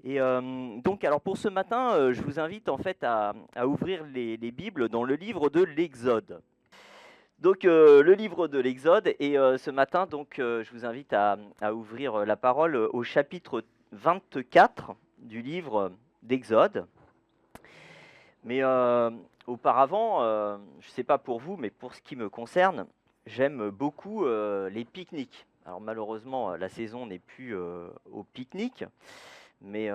Et donc alors pour ce matin, je vous invite en fait à ouvrir les Bibles dans le livre de l'Exode. Donc le livre de l'Exode et ce matin donc je vous invite à ouvrir la parole au chapitre 24 du livre d'Exode. Mais auparavant, je ne sais pas pour vous, mais pour ce qui me concerne, j'aime beaucoup les pique-niques. Alors malheureusement, la saison n'est plus au pique-nique, mais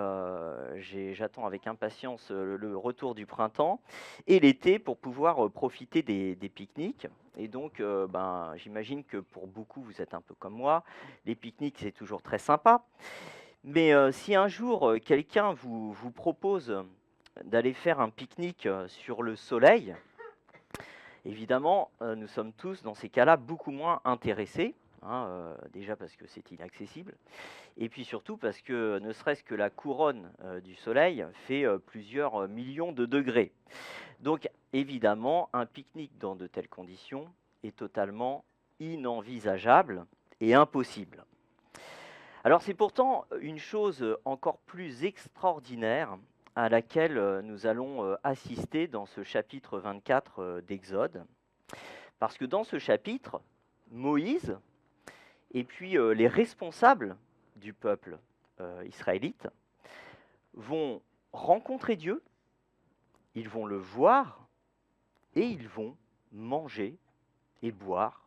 j'attends avec impatience le retour du printemps et l'été pour pouvoir profiter des pique-niques. Et donc, j'imagine que pour beaucoup, vous êtes un peu comme moi, les pique-niques, c'est toujours très sympa. Mais si un jour, quelqu'un vous propose d'aller faire un pique-nique sur le soleil, évidemment, nous sommes tous, dans ces cas-là, beaucoup moins intéressés, hein, déjà parce que c'est inaccessible et puis surtout parce que, ne serait-ce que la couronne, du soleil fait, plusieurs, millions de degrés. Donc évidemment, un pique-nique dans de telles conditions est totalement inenvisageable et impossible. Alors c'est pourtant une chose encore plus extraordinaire à laquelle nous allons assister dans ce chapitre 24 d'Exode. Parce que dans ce chapitre, Moïse et puis les responsables du peuple israélite vont rencontrer Dieu, ils vont le voir et ils vont manger et boire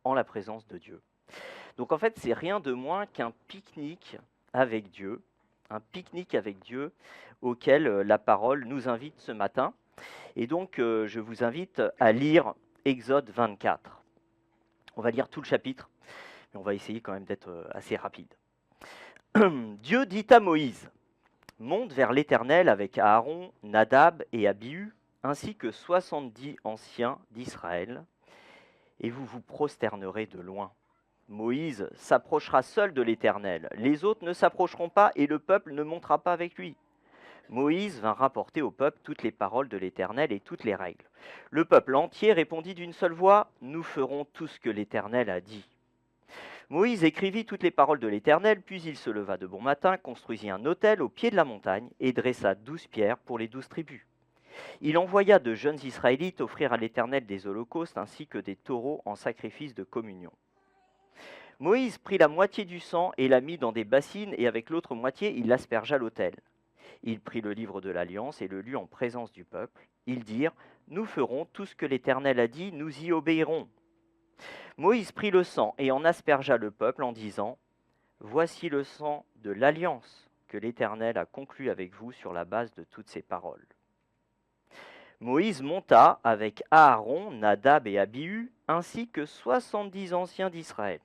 en la présence de Dieu. Donc en fait, c'est rien de moins qu'un pique-nique avec Dieu, un pique-nique avec Dieu auquel la parole nous invite ce matin. Et donc, je vous invite à lire Exode 24. On va lire tout le chapitre, mais on va essayer quand même d'être assez rapide. Dieu dit à Moïse, « Monte vers l'Éternel avec Aaron, Nadab et Abihu, ainsi que 70 anciens d'Israël, et vous vous prosternerez de loin. Moïse s'approchera seul de l'Éternel, les autres ne s'approcheront pas et le peuple ne montera pas avec lui. » Moïse vint rapporter au peuple toutes les paroles de l'Éternel et toutes les règles. Le peuple entier répondit d'une seule voix, « Nous ferons tout ce que l'Éternel a dit. » Moïse écrivit toutes les paroles de l'Éternel, puis il se leva de bon matin, construisit un autel au pied de la montagne et dressa 12 pierres pour les 12 tribus. Il envoya de jeunes Israélites offrir à l'Éternel des holocaustes ainsi que des taureaux en sacrifice de communion. Moïse prit la moitié du sang et la mit dans des bassines, et avec l'autre moitié, il l'aspergea l'autel. Il prit le livre de l'Alliance et le lut en présence du peuple. Ils dirent, « Nous ferons tout ce que l'Éternel a dit, nous y obéirons. » Moïse prit le sang et en aspergea le peuple en disant, « Voici le sang de l'Alliance que l'Éternel a conclu avec vous sur la base de toutes ces paroles. » Moïse monta avec Aaron, Nadab et Abihu, ainsi que 70 anciens d'Israël.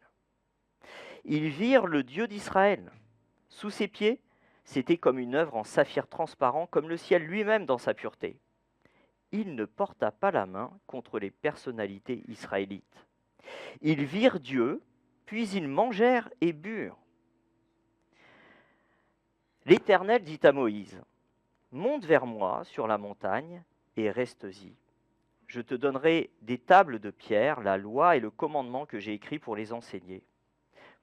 Ils virent le Dieu d'Israël. Sous ses pieds, c'était comme une œuvre en saphir transparent, comme le ciel lui-même dans sa pureté. Il ne porta pas la main contre les personnalités israélites. Ils virent Dieu, puis ils mangèrent et burent. L'Éternel dit à Moïse, « Monte vers moi sur la montagne et reste-y. Je te donnerai des tables de pierre, la loi et le commandement que j'ai écrit pour les enseigner. »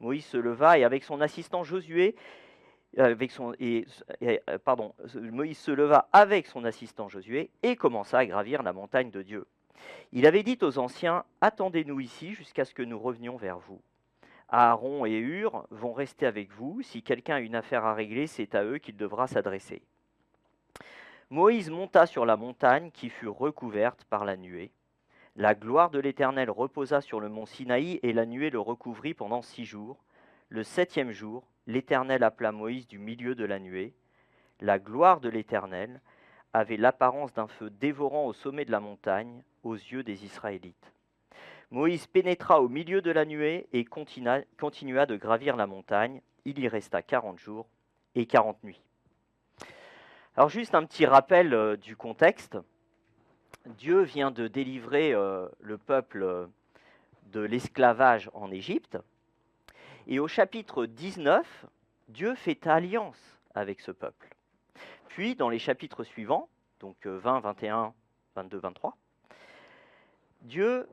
Moïse se leva et avec son assistant Josué, Moïse se leva avec son assistant Josué et commença à gravir la montagne de Dieu. Il avait dit aux anciens, « Attendez-nous ici jusqu'à ce que nous revenions vers vous. Aaron et Hur vont rester avec vous. Si quelqu'un a une affaire à régler, c'est à eux qu'il devra s'adresser. » Moïse monta sur la montagne qui fut recouverte par la nuée. La gloire de l'Éternel reposa sur le mont Sinaï et la nuée le recouvrit pendant 6 jours. Le 7e jour, l'Éternel appela Moïse du milieu de la nuée. La gloire de l'Éternel avait l'apparence d'un feu dévorant au sommet de la montagne, aux yeux des Israélites. Moïse pénétra au milieu de la nuée et continua de gravir la montagne. Il y resta 40 jours et 40 nuits. Alors juste un petit rappel du contexte. Dieu vient de délivrer le peuple de l'esclavage en Égypte. Et au chapitre 19, Dieu fait alliance avec ce peuple. Puis, dans les chapitres suivants, donc 20, 21, 22, 23, Dieu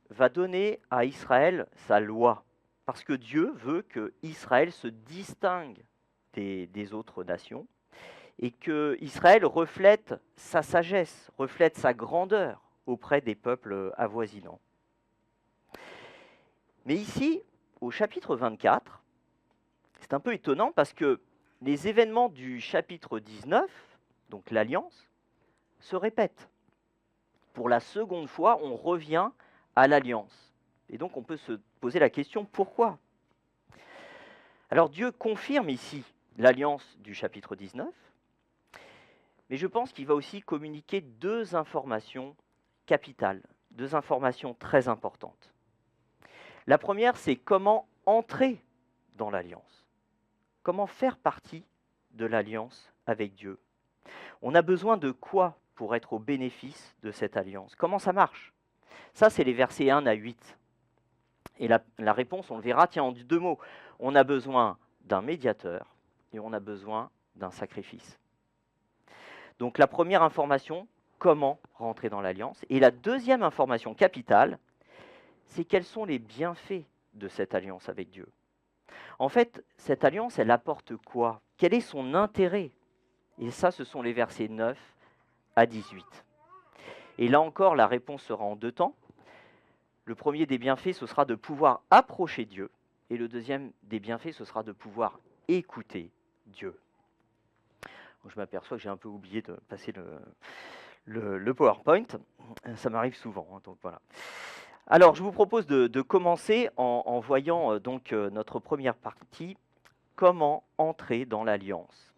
va donner à Israël sa loi, parce que Dieu veut que Israël se distingue des autres nations, et que Israël reflète sa sagesse, reflète sa grandeur auprès des peuples avoisinants. Mais ici, au chapitre 24, c'est un peu étonnant parce que les événements du chapitre 19, donc l'Alliance, se répètent. Pour la seconde fois, on revient à l'Alliance. Et donc on peut se poser la question, pourquoi ? Alors Dieu confirme ici l'Alliance du chapitre 19, mais je pense qu'il va aussi communiquer deux informations capitales, deux informations très importantes. La première, c'est comment entrer dans l'Alliance, comment faire partie de l'Alliance avec Dieu. On a besoin de quoi pour être au bénéfice de cette alliance ? Comment ça marche ? Ça, c'est les versets 1 à 8. Et la réponse, on le verra, tient en deux mots. On a besoin d'un médiateur et on a besoin d'un sacrifice. Donc la première information, comment rentrer dans l'alliance. Et la deuxième information capitale, c'est quels sont les bienfaits de cette alliance avec Dieu. En fait, cette alliance, elle apporte quoi ? Quel est son intérêt ? Et ça, ce sont les versets 9 à 18. Et là encore, la réponse sera en deux temps. Le premier des bienfaits, ce sera de pouvoir approcher Dieu. Et le deuxième des bienfaits, ce sera de pouvoir écouter Dieu. Je m'aperçois que j'ai un peu oublié de passer le PowerPoint. Ça m'arrive souvent, hein, donc voilà. Alors, je vous propose de commencer en voyant notre première partie, comment entrer dans l'alliance.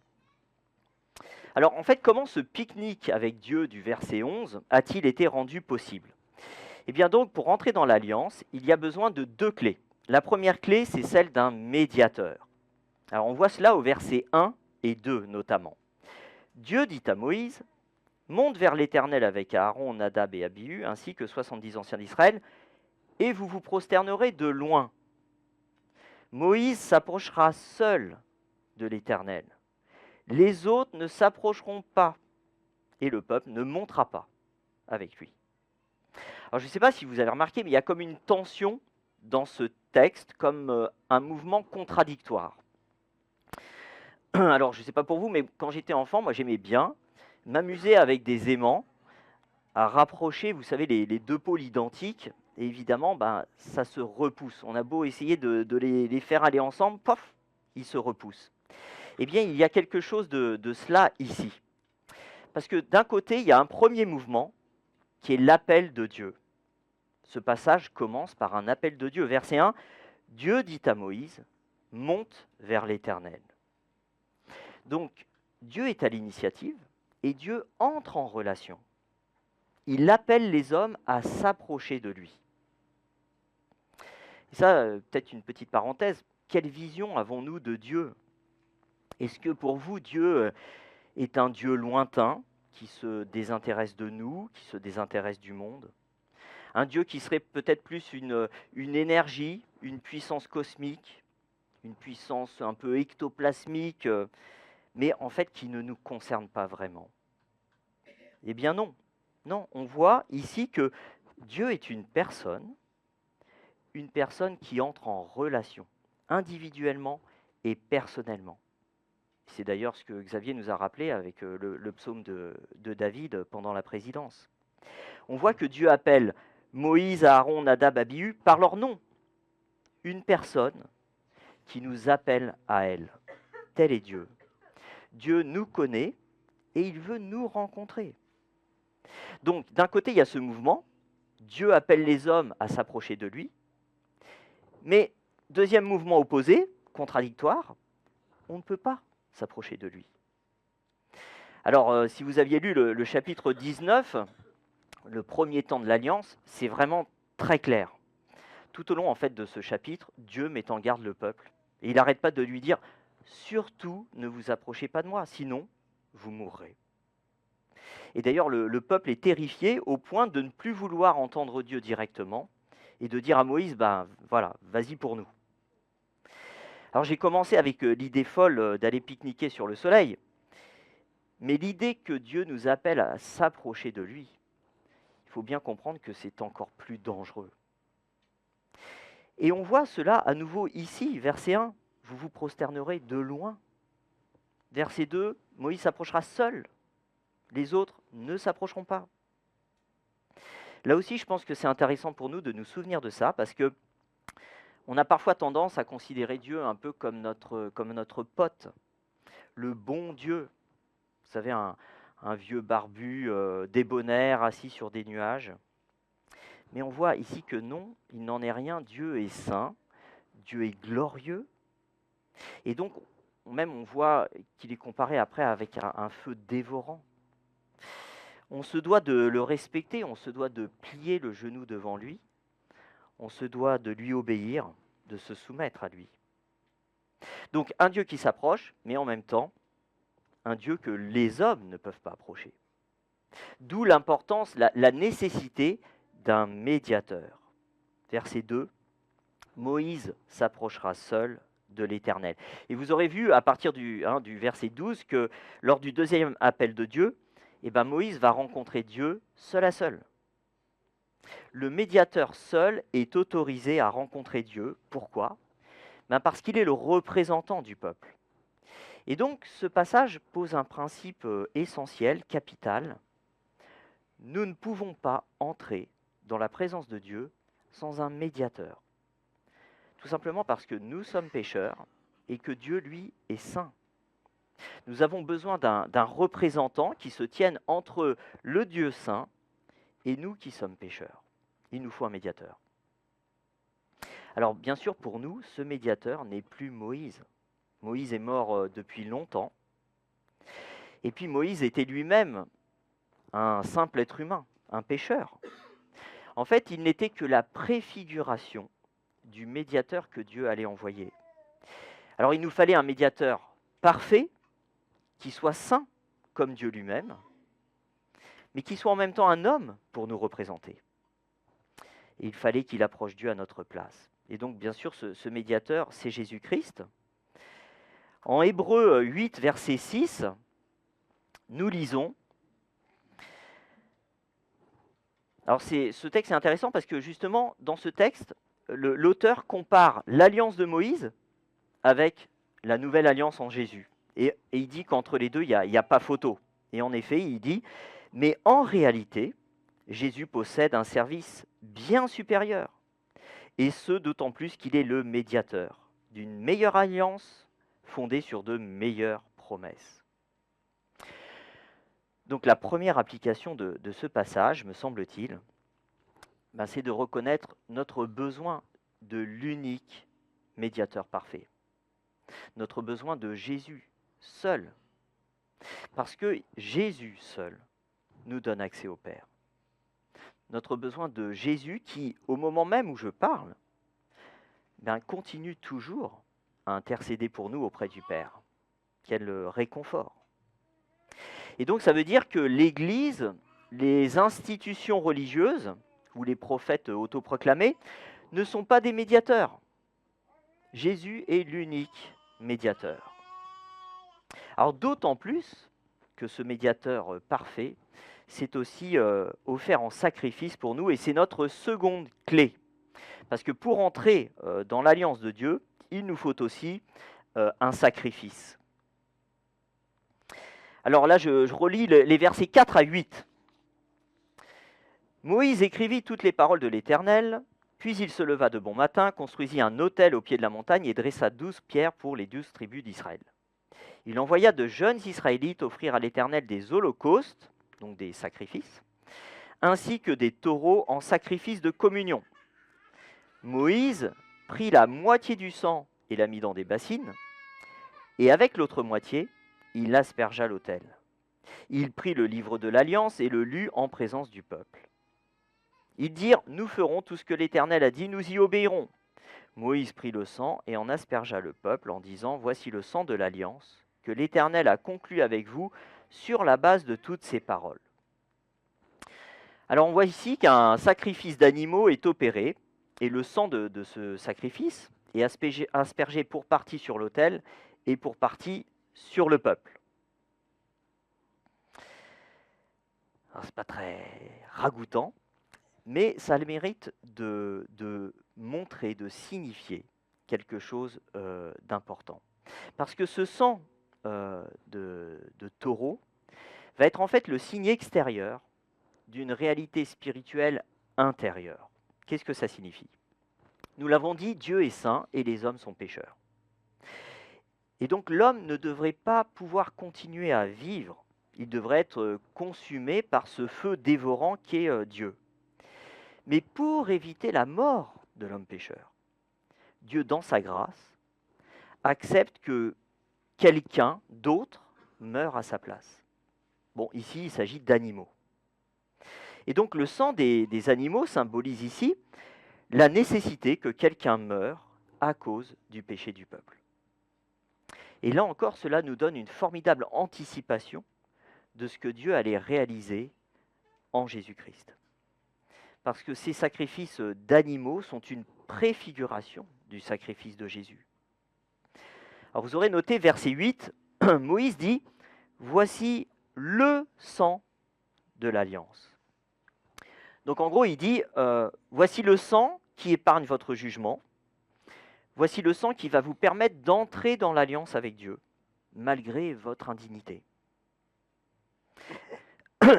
Alors, en fait, comment ce pique-nique avec Dieu du verset 11 a-t-il été rendu possible ? Eh bien donc, pour entrer dans l'alliance, il y a besoin de deux clés. La première clé, c'est celle d'un médiateur. Alors, on voit cela au verset 1 et 2 notamment. Dieu dit à Moïse, « Monte vers l'Éternel avec Aaron, Nadab et Abihu, ainsi que 70 anciens d'Israël, et vous vous prosternerez de loin. Moïse s'approchera seul de l'Éternel. Les autres ne s'approcheront pas, et le peuple ne montera pas avec lui. » Alors je ne sais pas si vous avez remarqué, mais il y a comme une tension dans ce texte, comme un mouvement contradictoire. Alors je ne sais pas pour vous, mais quand j'étais enfant, moi j'aimais bien m'amuser avec des aimants, à rapprocher, vous savez, les deux pôles identiques, et évidemment, ça se repousse. On a beau essayer de les faire aller ensemble, pof, ils se repoussent. Eh bien, il y a quelque chose de cela ici. Parce que d'un côté, il y a un premier mouvement qui est l'appel de Dieu. Ce passage commence par un appel de Dieu. Verset 1, Dieu dit à Moïse, « Monte vers l'Éternel ». Donc, Dieu est à l'initiative et Dieu entre en relation. Il appelle les hommes à s'approcher de lui. Et ça, peut-être une petite parenthèse, quelle vision avons-nous de Dieu ? Est-ce que pour vous, Dieu est un Dieu lointain qui se désintéresse de nous, qui se désintéresse du monde ? Un Dieu qui serait peut-être plus une énergie, une puissance cosmique, une puissance un peu ectoplasmique, mais en fait qui ne nous concerne pas vraiment. Eh bien non. Non, on voit ici que Dieu est une personne qui entre en relation, individuellement et personnellement. C'est d'ailleurs ce que Xavier nous a rappelé avec le psaume de David pendant la présidence. On voit que Dieu appelle Moïse, Aaron, Nadab, Abihu par leur nom. Une personne qui nous appelle à elle. Tel est Dieu. Dieu nous connaît et il veut nous rencontrer. Donc, d'un côté, il y a ce mouvement. Dieu appelle les hommes à s'approcher de lui. Mais, deuxième mouvement opposé, contradictoire, on ne peut pas s'approcher de lui. Alors, si vous aviez lu le chapitre 19, le premier temps de l'Alliance, c'est vraiment très clair. Tout au long en fait, de ce chapitre, Dieu met en garde le peuple. Et il n'arrête pas de lui dire « Surtout, ne vous approchez pas de moi, sinon vous mourrez. » Et d'ailleurs, le peuple est terrifié au point de ne plus vouloir entendre Dieu directement et de dire à Moïse, voilà, vas-y pour nous. Alors j'ai commencé avec l'idée folle d'aller pique-niquer sur le soleil, mais l'idée que Dieu nous appelle à s'approcher de lui, il faut bien comprendre que c'est encore plus dangereux. Et on voit cela à nouveau ici, verset 1, vous vous prosternerez de loin. Verset 2, Moïse s'approchera seul. Les autres ne s'approcheront pas. Là aussi, je pense que c'est intéressant pour nous de nous souvenir de ça, parce que on a parfois tendance à considérer Dieu un peu comme notre pote, le bon Dieu. Vous savez, un vieux barbu débonnaire assis sur des nuages. Mais on voit ici que non, il n'en est rien. Dieu est saint, Dieu est glorieux. Et donc, même on voit qu'il est comparé après avec un feu dévorant. On se doit de le respecter, on se doit de plier le genou devant lui, on se doit de lui obéir, de se soumettre à lui. Donc un Dieu qui s'approche, mais en même temps, un Dieu que les hommes ne peuvent pas approcher. D'où l'importance, la nécessité d'un médiateur. Verset 2, Moïse s'approchera seul de l'Éternel. Et vous aurez vu à partir du verset 12 que lors du deuxième appel de Dieu, Moïse va rencontrer Dieu seul à seul. Le médiateur seul est autorisé à rencontrer Dieu. Pourquoi ? Parce qu'il est le représentant du peuple. Et donc ce passage pose un principe essentiel, capital. Nous ne pouvons pas entrer dans la présence de Dieu sans un médiateur. Tout simplement parce que nous sommes pécheurs et que Dieu, lui, est saint. Nous avons besoin d'un représentant qui se tienne entre le Dieu saint et nous qui sommes pécheurs. Il nous faut un médiateur. Alors bien sûr, pour nous, ce médiateur n'est plus Moïse. Moïse est mort depuis longtemps. Et puis Moïse était lui-même un simple être humain, un pécheur. En fait, il n'était que la préfiguration du médiateur que Dieu allait envoyer. Alors il nous fallait un médiateur parfait, qui soit saint comme Dieu lui-même, mais qui soit en même temps un homme pour nous représenter. Et il fallait qu'il approche Dieu à notre place. Et donc, bien sûr, ce médiateur, c'est Jésus-Christ. En Hébreux 8, verset 6, nous lisons. Alors, ce texte est intéressant parce que justement, dans ce texte, l'auteur compare l'alliance de Moïse avec la nouvelle alliance en Jésus. Et il dit qu'entre les deux, il n'y a pas photo. Et en effet, il dit, mais en réalité, Jésus possède un service bien supérieur. Et ce, d'autant plus qu'il est le médiateur d'une meilleure alliance fondée sur de meilleures promesses. Donc la première application de ce passage, me semble-t-il, c'est de reconnaître notre besoin de l'unique médiateur parfait. Notre besoin de Jésus seul. Parce que Jésus seul nous donne accès au Père. Notre besoin de Jésus qui, au moment même où je parle, continue toujours à intercéder pour nous auprès du Père. Quel réconfort. Et donc ça veut dire que l'Église, les institutions religieuses, ou les prophètes autoproclamés, ne sont pas des médiateurs. Jésus est l'unique médiateur. Alors d'autant plus que ce médiateur parfait s'est aussi offert en sacrifice pour nous, et c'est notre seconde clé. Parce que pour entrer dans l'alliance de Dieu, il nous faut aussi un sacrifice. Alors là, je relis les versets 4 à 8. Moïse écrivit toutes les paroles de l'Éternel, puis il se leva de bon matin, construisit un autel au pied de la montagne et dressa 12 pierres pour les 12 tribus d'Israël. Il envoya de jeunes Israélites offrir à l'Éternel des holocaustes, donc des sacrifices, ainsi que des taureaux en sacrifice de communion. Moïse prit la moitié du sang et la mit dans des bassines, et avec l'autre moitié, il aspergea l'autel. Il prit le livre de l'Alliance et le lut en présence du peuple. Ils dirent, nous ferons tout ce que l'Éternel a dit, nous y obéirons. Moïse prit le sang et en aspergea le peuple en disant, voici le sang de l'Alliance que l'Éternel a conclu avec vous sur la base de toutes ces paroles. Alors on voit ici qu'un sacrifice d'animaux est opéré, et le sang de ce sacrifice est aspergé pour partie sur l'autel et pour partie sur le peuple. Alors, c'est pas très ragoûtant, mais ça a le mérite de montrer, de signifier quelque chose d'important. Parce que ce sang de taureau va être en fait le signe extérieur d'une réalité spirituelle intérieure. Qu'est-ce que ça signifie? Nous l'avons dit, Dieu est saint et les hommes sont pécheurs. Et donc l'homme ne devrait pas pouvoir continuer à vivre, il devrait être consumé par ce feu dévorant qu'est Dieu. Mais pour éviter la mort de l'homme pécheur, Dieu, dans sa grâce, accepte que quelqu'un d'autre meure à sa place. Bon, ici, il s'agit d'animaux. Et donc le sang des animaux symbolise ici la nécessité que quelqu'un meure à cause du péché du peuple. Et là encore, cela nous donne une formidable anticipation de ce que Dieu allait réaliser en Jésus-Christ. Parce que ces sacrifices d'animaux sont une préfiguration du sacrifice de Jésus. Alors vous aurez noté verset 8, Moïse dit « Voici le sang de l'alliance ». Donc en gros, il dit voici le sang qui épargne votre jugement. Voici le sang qui va vous permettre d'entrer dans l'alliance avec Dieu, malgré votre indignité.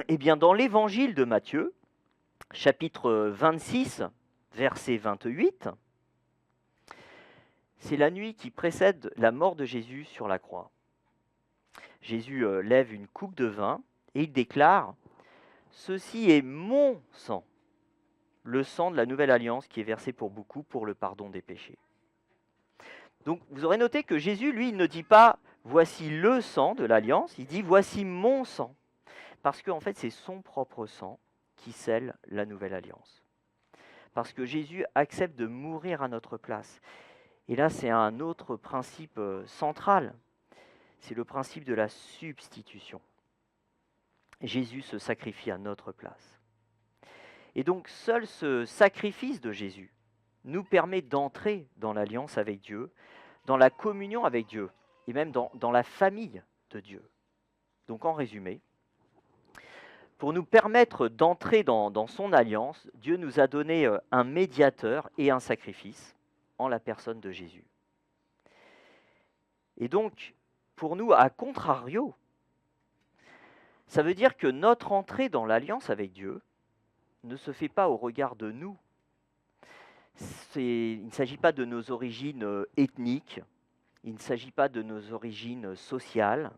Eh bien, dans l'évangile de Matthieu, chapitre 26, verset 28, c'est la nuit qui précède la mort de Jésus sur la croix. Jésus lève une coupe de vin et il déclare « Ceci est mon sang, le sang de la nouvelle alliance qui est versé pour beaucoup pour le pardon des péchés. » Donc vous aurez noté que Jésus, lui, il ne dit pas « voici le sang de l'alliance », il dit « voici mon sang », parce qu'en fait c'est son propre sang qui scelle la nouvelle alliance. Parce que Jésus accepte de mourir à notre place. Et là c'est un autre principe central, c'est le principe de la substitution. Jésus se sacrifie à notre place. Et donc seul ce sacrifice de Jésus nous permet d'entrer dans l'alliance avec Dieu, dans la communion avec Dieu, et même dans la famille de Dieu. Donc en résumé, pour nous permettre d'entrer dans son alliance, Dieu nous a donné un médiateur et un sacrifice en la personne de Jésus. Et donc, pour nous, à contrario, ça veut dire que notre entrée dans l'alliance avec Dieu ne se fait pas au regard de nous. Il ne s'agit pas de nos origines ethniques, il ne s'agit pas de nos origines sociales,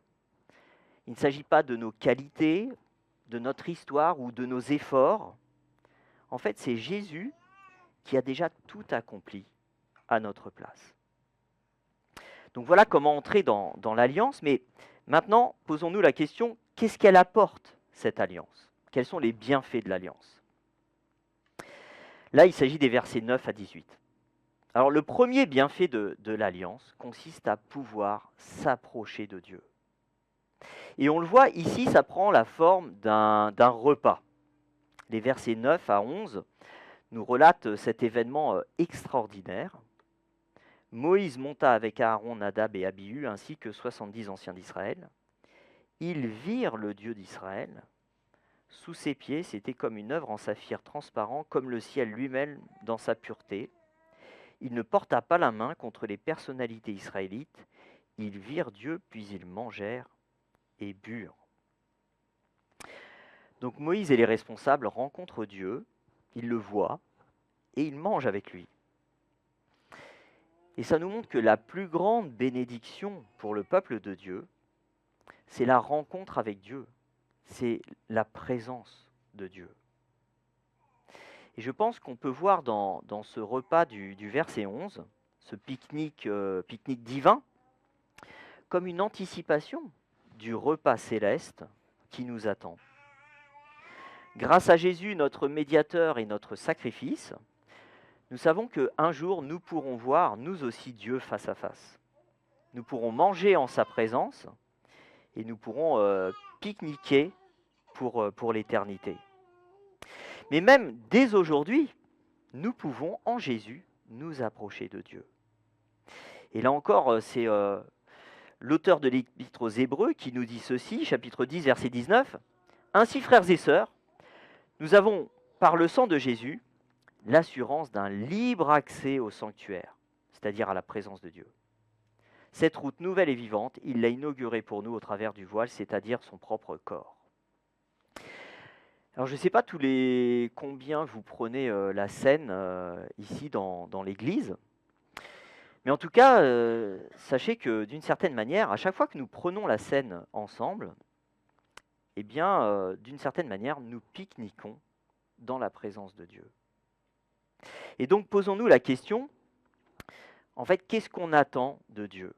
il ne s'agit pas de nos qualités, de notre histoire ou de nos efforts. En fait, c'est Jésus qui a déjà tout accompli à notre place. Donc voilà comment entrer dans l'alliance, mais maintenant, posons-nous la question, qu'est-ce qu'elle apporte, cette alliance? Quels sont les bienfaits de l'alliance? Là, il s'agit des versets 9 à 18. Alors, le premier bienfait de l'alliance consiste à pouvoir s'approcher de Dieu. Et on le voit ici, ça prend la forme d'un repas. Les versets 9 à 11 nous relatent cet événement extraordinaire. Moïse monta avec Aaron, Nadab et Abihu, ainsi que 70 anciens d'Israël. Ils virent le Dieu d'Israël. Sous ses pieds, c'était comme une œuvre en saphir transparent, comme le ciel lui-même dans sa pureté. Il ne porta pas la main contre les personnalités israélites. Ils virent Dieu, puis ils mangèrent et burent. Donc Moïse et les responsables rencontrent Dieu, ils le voient et ils mangent avec lui. Et ça nous montre que la plus grande bénédiction pour le peuple de Dieu, c'est la rencontre avec Dieu, c'est la présence de Dieu. Et je pense qu'on peut voir dans ce repas du verset 11, ce pique-nique divin, comme une anticipation du repas céleste qui nous attend. Grâce à Jésus, notre médiateur et notre sacrifice, nous savons qu'un jour, nous pourrons voir, nous aussi, Dieu face à face. Nous pourrons manger en sa présence et nous pourrons pique-niquer pour l'éternité. Mais même dès aujourd'hui, nous pouvons, en Jésus, nous approcher de Dieu. Et là encore, c'est l'auteur de l'Épître aux Hébreux qui nous dit ceci, chapitre 10, verset 19. « Ainsi, frères et sœurs, nous avons, par le sang de Jésus, l'assurance d'un libre accès au sanctuaire, c'est-à-dire à la présence de Dieu. Cette route nouvelle et vivante, il l'a inaugurée pour nous au travers du voile, c'est-à-dire son propre corps. Alors je ne sais pas combien vous prenez la scène ici dans l'église, mais en tout cas, sachez que d'une certaine manière, à chaque fois que nous prenons la scène ensemble, eh bien, d'une certaine manière, nous pique-niquons dans la présence de Dieu. Et donc posons-nous la question, en fait, qu'est-ce qu'on attend de Dieu?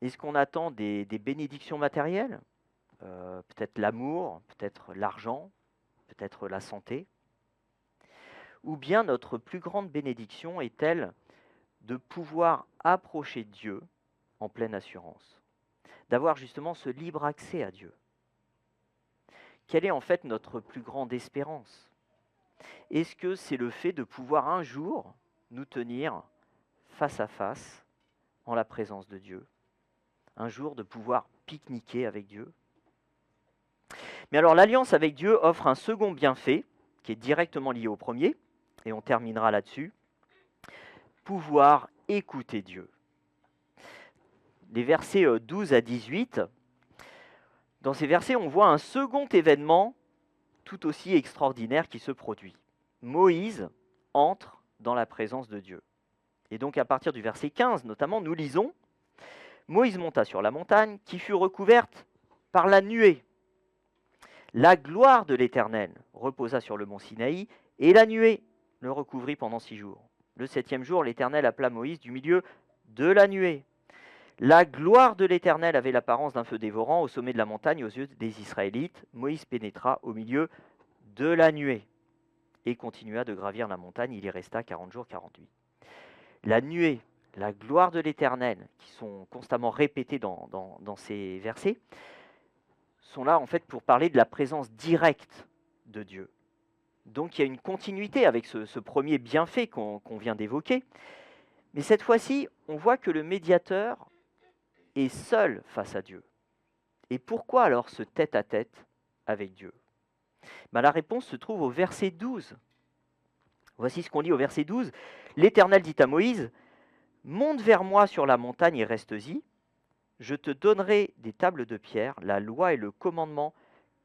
Est-ce qu'on attend des bénédictions matérielles? Peut-être l'amour, peut-être l'argent, peut-être la santé? Ou bien notre plus grande bénédiction est-elle de pouvoir approcher Dieu en pleine assurance, d'avoir justement ce libre accès à Dieu? Quelle est en fait notre plus grande espérance? Est-ce que c'est le fait de pouvoir un jour nous tenir face à face en la présence de Dieu? Un jour de pouvoir pique-niquer avec Dieu? Mais alors l'alliance avec Dieu offre un second bienfait qui est directement lié au premier, et on terminera là-dessus. Pouvoir écouter Dieu. Les versets 12 à 18, dans ces versets, on voit un second événement tout aussi extraordinaire qui se produit. Moïse entre dans la présence de Dieu. Et donc à partir du verset 15 notamment, nous lisons « Moïse monta sur la montagne qui fut recouverte par la nuée. La gloire de l'Éternel reposa sur le mont Sinaï, et la nuée le recouvrit pendant 6 jours. Le 7e jour, l'Éternel appela Moïse du milieu de la nuée. La gloire de l'Éternel avait l'apparence d'un feu dévorant au sommet de la montagne aux yeux des Israélites. Moïse pénétra au milieu de la nuée et continua de gravir la montagne. Il y resta 40 jours, 40 nuits. » La nuée, la gloire de l'Éternel, qui sont constamment répétées dans ces versets, sont là en fait pour parler de la présence directe de Dieu. Donc il y a une continuité avec ce premier bienfait qu'on vient d'évoquer. Mais cette fois-ci, on voit que le médiateur est seul face à Dieu. Et pourquoi alors ce tête-à-tête avec Dieu? La réponse se trouve au verset 12. Voici ce qu'on lit au verset 12. « L'Éternel dit à Moïse, « Monte vers moi sur la montagne et reste-y. Je te donnerai des tables de pierre, la loi et le commandement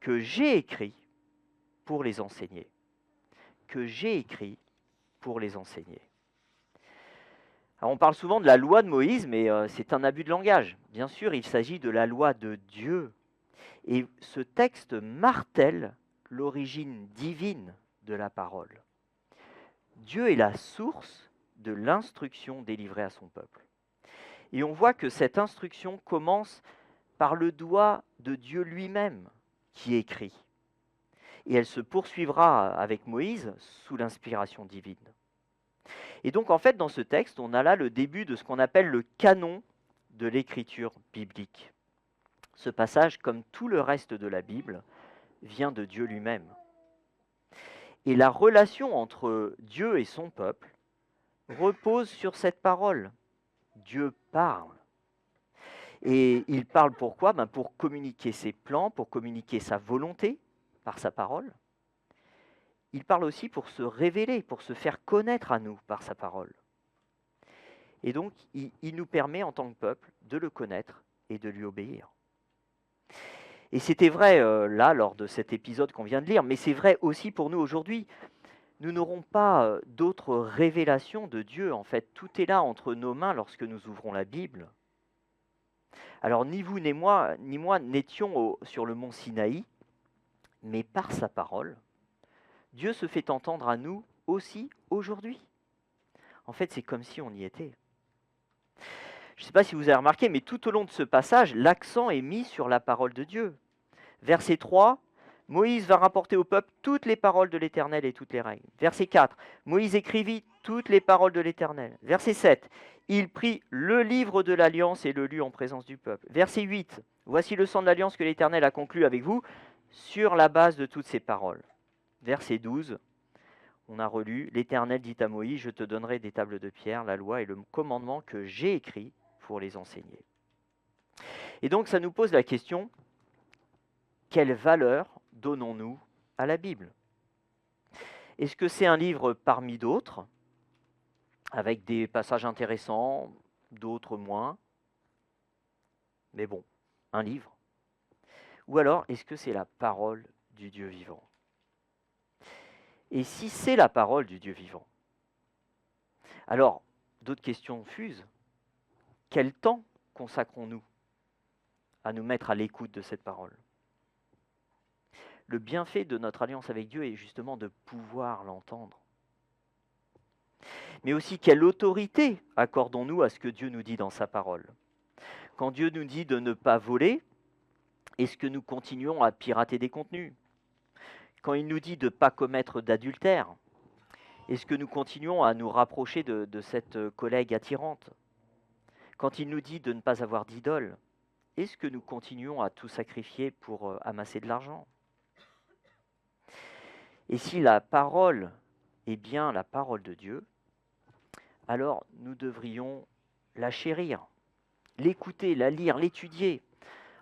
que j'ai écrit pour les enseigner. » Que j'ai écrit pour les enseigner. Alors on parle souvent de la loi de Moïse, mais c'est un abus de langage. Bien sûr, il s'agit de la loi de Dieu. Et ce texte martèle l'origine divine de la parole. Dieu est la source de l'instruction délivrée à son peuple. Et on voit que cette instruction commence par le doigt de Dieu lui-même qui écrit. Et elle se poursuivra avec Moïse sous l'inspiration divine. Et donc en fait dans ce texte, on a là le début de ce qu'on appelle le canon de l'écriture biblique. Ce passage, comme tout le reste de la Bible, vient de Dieu lui-même. Et la relation entre Dieu et son peuple repose sur cette parole. Dieu parle. Et il parle pourquoi? Pour communiquer ses plans, pour communiquer sa volonté par sa parole. Il parle aussi pour se révéler, pour se faire connaître à nous par sa parole. Et donc, il nous permet en tant que peuple de le connaître et de lui obéir. Et c'était vrai là, lors de cet épisode qu'on vient de lire, mais c'est vrai aussi pour nous aujourd'hui. Nous n'aurons pas d'autres révélations de Dieu. En fait, tout est là entre nos mains lorsque nous ouvrons la Bible. Alors, ni vous ni moi n'étions sur le mont Sinaï, mais par sa parole, Dieu se fait entendre à nous aussi aujourd'hui. En fait, c'est comme si on y était. Je ne sais pas si vous avez remarqué, mais tout au long de ce passage, l'accent est mis sur la parole de Dieu. Verset 3, Moïse va rapporter au peuple toutes les paroles de l'Éternel et toutes les règles. Verset 4, Moïse écrivit toutes les paroles de l'Éternel. Verset 7, il prit le livre de l'Alliance et le lut en présence du peuple. Verset 8, voici le sang de l'Alliance que l'Éternel a conclu avec vous sur la base de toutes ces paroles. Verset 12, on a relu, l'Éternel dit à Moïse, je te donnerai des tables de pierre, la loi et le commandement que j'ai écrit pour les enseigner. Et donc ça nous pose la question, quelle valeur donnons-nous à la Bible? Est-ce que c'est un livre parmi d'autres, avec des passages intéressants, d'autres moins? Mais bon, un livre. Ou alors, est-ce que c'est la parole du Dieu vivant? Et si c'est la parole du Dieu vivant, alors, d'autres questions fusent. Quel temps consacrons-nous à nous mettre à l'écoute de cette parole? Le bienfait de notre alliance avec Dieu est justement de pouvoir l'entendre. Mais aussi, quelle autorité accordons-nous à ce que Dieu nous dit dans sa parole? Quand Dieu nous dit de ne pas voler, est-ce que nous continuons à pirater des contenus? Quand il nous dit de ne pas commettre d'adultère, est-ce que nous continuons à nous rapprocher de cette collègue attirante? Quand il nous dit de ne pas avoir d'idole, est-ce que nous continuons à tout sacrifier pour amasser de l'argent? Et si la parole est bien la parole de Dieu, alors nous devrions la chérir, l'écouter, la lire, l'étudier.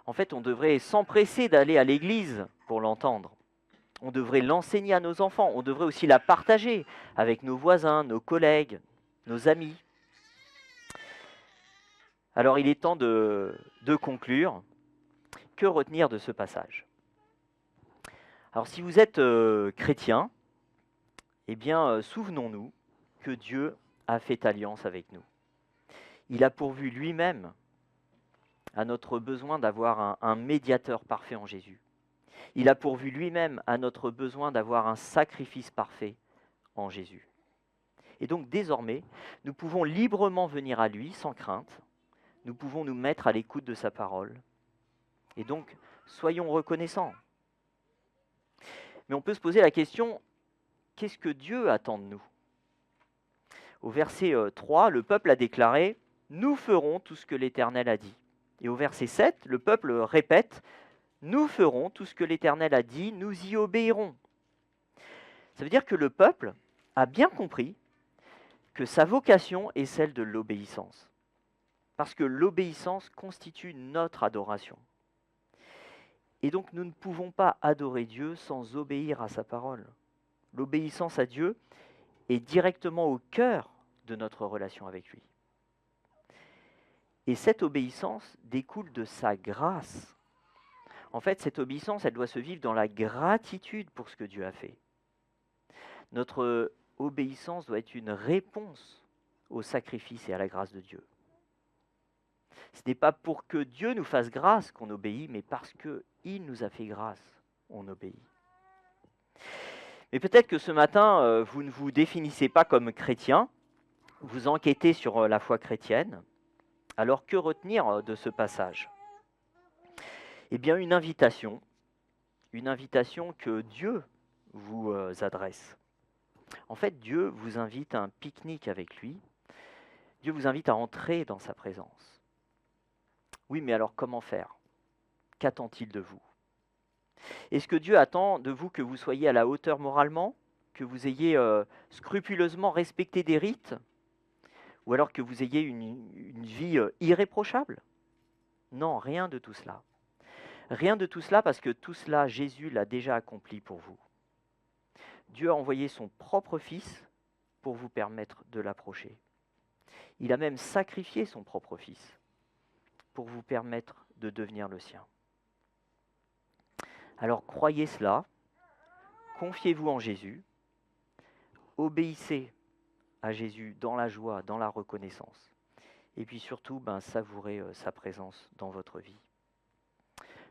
En fait, on devrait s'empresser d'aller à l'église pour l'entendre. On devrait l'enseigner à nos enfants. On devrait aussi la partager avec nos voisins, nos collègues, nos amis. Alors, il est temps de conclure. Que retenir de ce passage? Alors, si vous êtes chrétien, eh bien, souvenons-nous que Dieu a fait alliance avec nous. Il a pourvu lui-même à notre besoin d'avoir un médiateur parfait en Jésus. Il a pourvu lui-même à notre besoin d'avoir un sacrifice parfait en Jésus. Et donc désormais, nous pouvons librement venir à lui sans crainte. Nous pouvons nous mettre à l'écoute de sa parole. Et donc, soyons reconnaissants. Mais on peut se poser la question, qu'est-ce que Dieu attend de nous? Au verset 3, le peuple a déclaré « Nous ferons tout ce que l'Éternel a dit ». Et au verset 7, le peuple répète « Nous ferons tout ce que l'Éternel a dit, nous y obéirons ». Ça veut dire que le peuple a bien compris que sa vocation est celle de l'obéissance. Parce que l'obéissance constitue notre adoration. Et donc nous ne pouvons pas adorer Dieu sans obéir à sa parole. L'obéissance à Dieu est directement au cœur de notre relation avec lui. Et cette obéissance découle de sa grâce. En fait, cette obéissance, elle doit se vivre dans la gratitude pour ce que Dieu a fait. Notre obéissance doit être une réponse au sacrifice et à la grâce de Dieu. Ce n'est pas pour que Dieu nous fasse grâce qu'on obéit, mais parce qu'il nous a fait grâce, on obéit. Mais peut-être que ce matin, vous ne vous définissez pas comme chrétien, vous enquêtez sur la foi chrétienne. Alors que retenir de ce passage? Eh bien une invitation que Dieu vous adresse. En fait, Dieu vous invite à un pique-nique avec lui. Dieu vous invite à entrer dans sa présence. Oui, mais alors comment faire? Qu'attend-il de vous? Est-ce que Dieu attend de vous que vous soyez à la hauteur moralement, que vous ayez scrupuleusement respecté des rites, ou alors que vous ayez une vie irréprochable? Non, rien de tout cela. Rien de tout cela parce que tout cela, Jésus l'a déjà accompli pour vous. Dieu a envoyé son propre Fils pour vous permettre de l'approcher. Il a même sacrifié son propre Fils pour vous permettre de devenir le sien. Alors croyez cela, confiez-vous en Jésus, obéissez à Jésus dans la joie, dans la reconnaissance, et puis surtout savourez sa présence dans votre vie.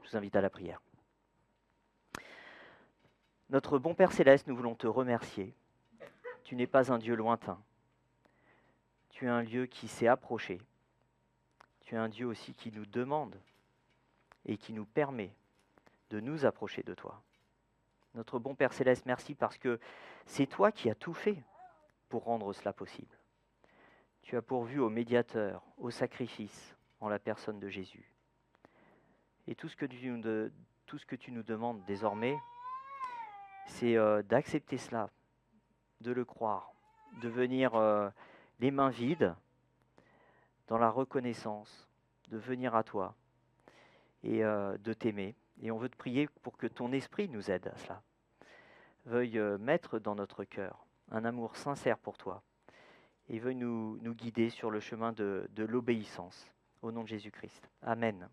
Je vous invite à la prière. Notre bon Père Céleste, nous voulons te remercier. Tu n'es pas un Dieu lointain. Tu es un Dieu qui s'est approché. Tu es un Dieu aussi qui nous demande et qui nous permet de nous approcher de toi. Notre bon Père Céleste, merci parce que c'est toi qui as tout fait pour rendre cela possible. Tu as pourvu au médiateur, au sacrifice en la personne de Jésus. Et tout ce que tu nous demandes désormais, c'est d'accepter cela, de le croire, de venir les mains vides, dans la reconnaissance, de venir à toi et de t'aimer. Et on veut te prier pour que ton esprit nous aide à cela. Veuille mettre dans notre cœur un amour sincère pour toi et veuille nous guider sur le chemin de l'obéissance. Au nom de Jésus-Christ. Amen.